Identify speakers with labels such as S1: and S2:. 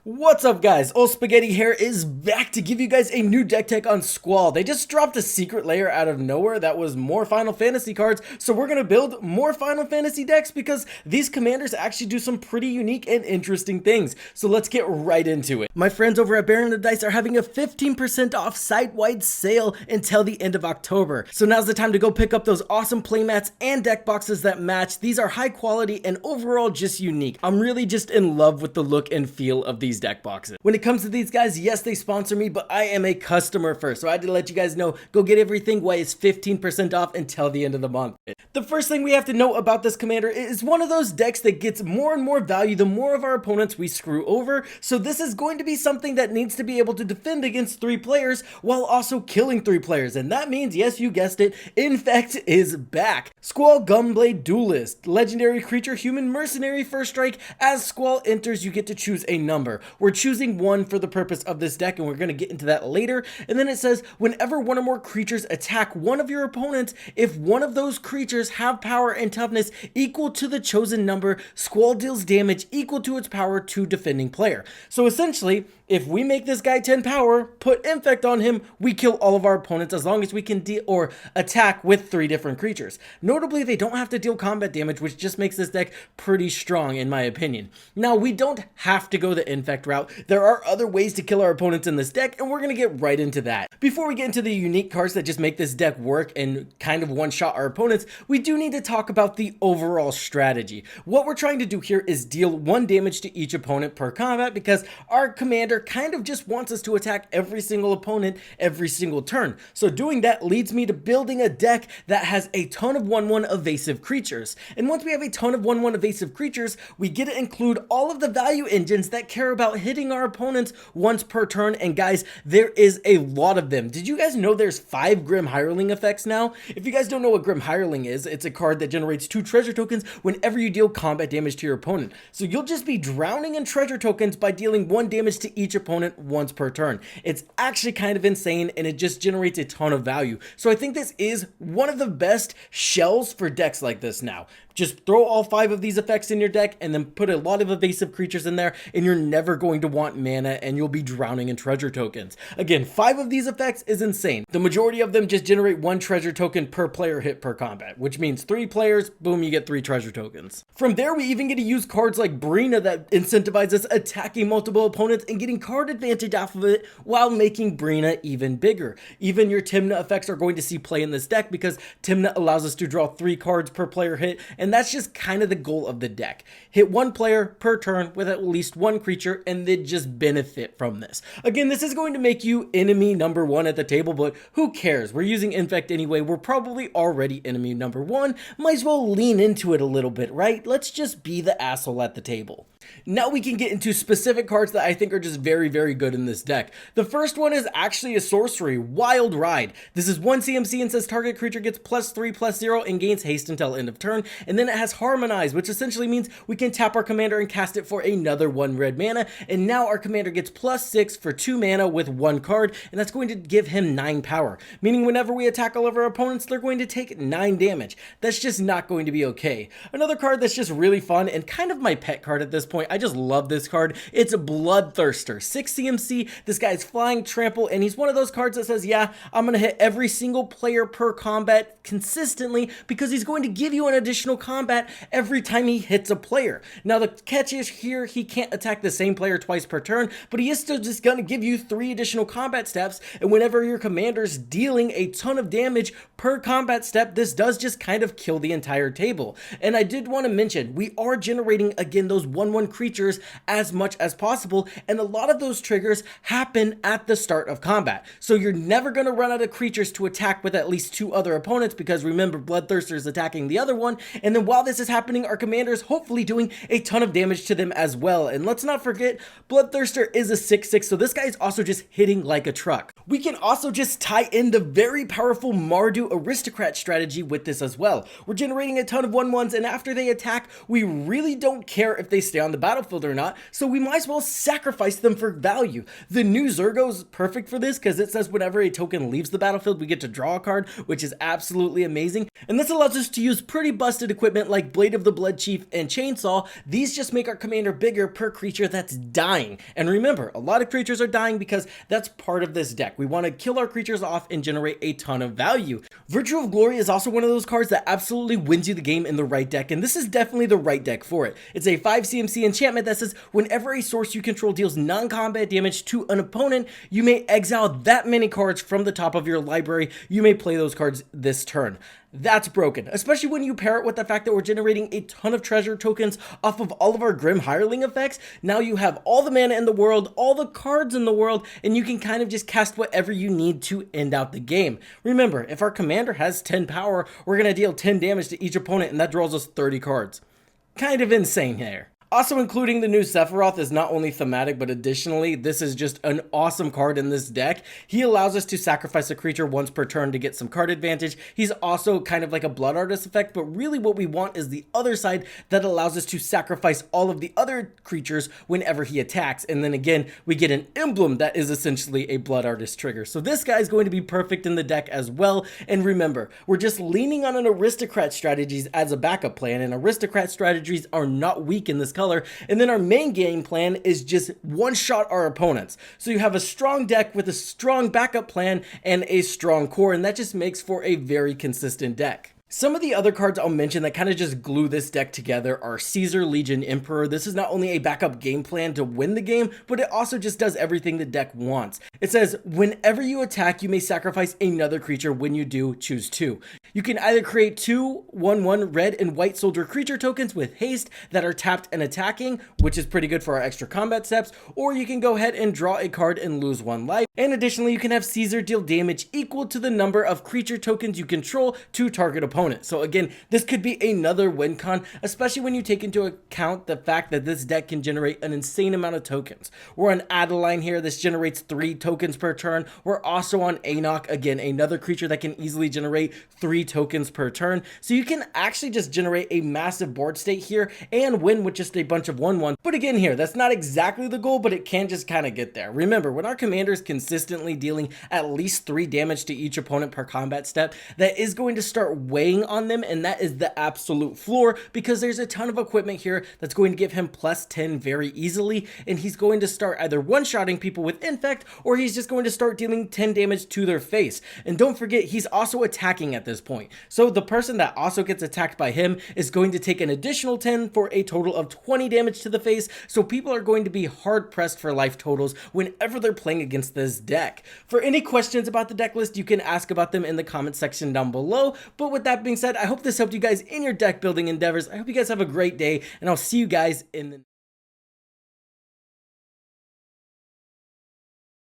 S1: What's up guys, Old Spaghetti here is back to give you guys a new deck tech on Squall. They just dropped a secret layer out of nowhere that was more Final Fantasy cards, so we're gonna build more Final Fantasy decks because these commanders actually do some pretty unique and interesting things. So let's get right into it. My friends over at Baron of Dice are having a 15% off site-wide sale until the end of October. So now's the time to go pick up those awesome playmats and deck boxes that match. These are high quality and overall just unique. I'm really just in love with the look and feel of these deck boxes. When it comes to these guys, yes, they sponsor me, but I am a customer first, so I had to let you guys know, go get everything while it's 15% off until the end of the month. The first thing we have to know about this commander is one of those decks that gets more and more value the more of our opponents we screw over, so this is going to be something that needs to be able to defend against 3 players while also killing 3 players, and that means, yes, you guessed it, Infect is back. Squall Gunblade Duelist, legendary creature, human mercenary, first strike. As Squall enters, you get to choose a number. We're choosing 1 for the purpose of this deck, and we're going to get into that later. And then it says, whenever one or more creatures attack one of your opponents, if one of those creatures have power and toughness equal to the chosen number, Squall deals damage equal to its power to defending player. So essentially, if we make this guy 10 power, put Infect on him, we kill all of our opponents as long as we can deal or attack with 3 different creatures. Notably, they don't have to deal combat damage, which just makes this deck pretty strong in my opinion. Now, we don't have to go the Infect route. There are other ways to kill our opponents in this deck, and we're going to get right into that. Before we get into the unique cards that just make this deck work and kind of one-shot our opponents, we do need to talk about the overall strategy. What we're trying to do here is deal 1 damage to each opponent per combat because our commander kind of just wants us to attack every single opponent every single turn. So doing that leads me to building a deck that has a ton of 1/1 evasive creatures. And once we have a ton of 1/1 evasive creatures, we get to include all of the value engines that care about hitting our opponents once per turn. And guys, there is a lot of them. Did you guys know there's 5 Grim Hireling effects now? If you guys don't know what Grim Hireling is, it's a card that generates 2 treasure tokens whenever you deal combat damage to your opponent. So you'll just be drowning in treasure tokens by dealing 1 damage to each opponent once per turn. It's actually kind of insane, and it just generates a ton of value. So I think this is one of the best shells for decks like this now. Just throw all 5 of these effects in your deck and then put a lot of evasive creatures in there, and you're never going to want mana and you'll be drowning in treasure tokens. Again, 5 of these effects is insane. The majority of them just generate 1 treasure token per player hit per combat, which means 3 players, boom, you get 3 treasure tokens. From there, we even get to use cards like Brina that incentivize us attacking multiple opponents and getting card advantage off of it while making Brina even bigger. Even your Tymna effects are going to see play in this deck because Tymna allows us to draw 3 cards per player hit, and that's just kind of the goal of the deck. Hit 1 player per turn with at least 1 creature and then just benefit from this. Again, this is going to make you enemy number 1 at the table, but who cares? We're using Infect anyway. We're probably already enemy number 1. Might as well lean into it a little bit, right? Let's just be the asshole at the table. Now we can get into specific cards that I think are just very, very good in this deck. The first one is actually a sorcery, Wild Ride. This is 1 CMC and says target creature gets +3/+0 and gains haste until end of turn. And then it has Harmonize, which essentially means we can tap our commander and cast it for another 1 red mana. And now our commander gets +6 for 2 mana with 1 card, and that's going to give him 9 power. Meaning whenever we attack all of our opponents, they're going to take 9 damage. That's just not going to be okay. Another card that's just really fun and kind of my pet card at this point, I just love this card. It's a Bloodthirster, 6 CMC. This guy's flying trample, and he's one of those cards that says, yeah, I'm going to hit every single player per combat consistently because he's going to give you an additional combat every time he hits a player. Now, the catch is here, he can't attack the same player twice per turn, but he is still just going to give you 3 additional combat steps, and whenever your commander's dealing a ton of damage per combat step, this does just kind of kill the entire table. And I did want to mention, we are generating, again, those 1/1 creatures as much as possible, and a lot of those triggers happen at the start of combat. So you're never going to run out of creatures to attack with at least 2 other opponents because remember, Bloodthirster is attacking the other one, and then while this is happening, our commander is hopefully doing a ton of damage to them as well. And let's not forget, Bloodthirster is a 6/6, so this guy is also just hitting like a truck. We can also just tie in the very powerful Mardu Aristocrat strategy with this as well. We're generating a ton of 1/1s, and after they attack, we really don't care if they stay on the battlefield or not, so we might as well sacrifice them for value. The new Zergo's perfect for this because it says whenever a token leaves the battlefield, we get to draw a card, which is absolutely amazing. And this allows us to use pretty busted equipment like Blade of the Blood Chief and Chainsaw. These just make our commander bigger per creature that's dying. And remember, a lot of creatures are dying because that's part of this deck. We want to kill our creatures off and generate a ton of value. Virtue of Glory is also one of those cards that absolutely wins you the game in the right deck, and this is definitely the right deck for it. It's a 5 CMC enchantment that says whenever a source you control deals non-combat damage to an opponent, you may exile that many cards from the top of your library. You may play those cards this turn. That's broken, especially when you pair it with the fact that we're generating a ton of treasure tokens off of all of our Grim Hireling effects. Now you have all the mana in the world, all the cards in the world, and you can kind of just cast whatever you need to end out the game. Remember, if our commander has 10 power, we're going to deal 10 damage to each opponent, and that draws us 30 cards. Kind of insane here. Also including the new Sephiroth is not only thematic, but additionally, this is just an awesome card in this deck. He allows us to sacrifice a creature once per turn to get some card advantage. He's also kind of like a Blood Artist effect, but really what we want is the other side that allows us to sacrifice all of the other creatures whenever he attacks. And then again, we get an emblem that is essentially a Blood Artist trigger. So this guy is going to be perfect in the deck as well. And remember, we're just leaning on an Aristocrat strategies as a backup plan, and Aristocrat strategies are not weak in this color. And then our main game plan is just one-shot our opponents. So you have a strong deck with a strong backup plan and a strong core, and that just makes for a very consistent deck. Some of the other cards I'll mention that kind of just glue this deck together are Caesar, Legion, Emperor. This is not only a backup game plan to win the game, but it also just does everything the deck wants. It says, whenever you attack, you may sacrifice another creature. When you do, choose 2. You can either create 2 1/1 red and white soldier creature tokens with haste that are tapped and attacking, which is pretty good for our extra combat steps, or you can go ahead and draw a card and lose 1 life. And additionally, you can have Caesar deal damage equal to the number of creature tokens you control to target opponent. So again, this could be another win con, especially when you take into account the fact that this deck can generate an insane amount of tokens. We're on Adeline here. This generates 3 tokens per turn. We're also on Enoch, again, another creature that can easily generate 3 tokens per turn. So you can actually just generate a massive board state here and win with just a bunch of 1/1. But again here, that's not exactly the goal, but it can just kind of get there. Remember, when our commander is consistently dealing at least 3 damage to each opponent per combat step, that is going to start weighing on them, and that is the absolute floor, because there's a ton of equipment here that's going to give him +10 very easily, and he's going to start either one-shotting people with Infect, or he's just going to start dealing 10 damage to their face. And don't forget, he's also attacking at this point, so the person that also gets attacked by him is going to take an additional 10 for a total of 20 damage to the face. So people are going to be hard pressed for life totals whenever they're playing against this deck. For any questions about the deck list, you can ask about them in the comment section down below. But with that being said, I hope this helped you guys in your deck building endeavors. I hope you guys have a great day, and I'll see you guys in the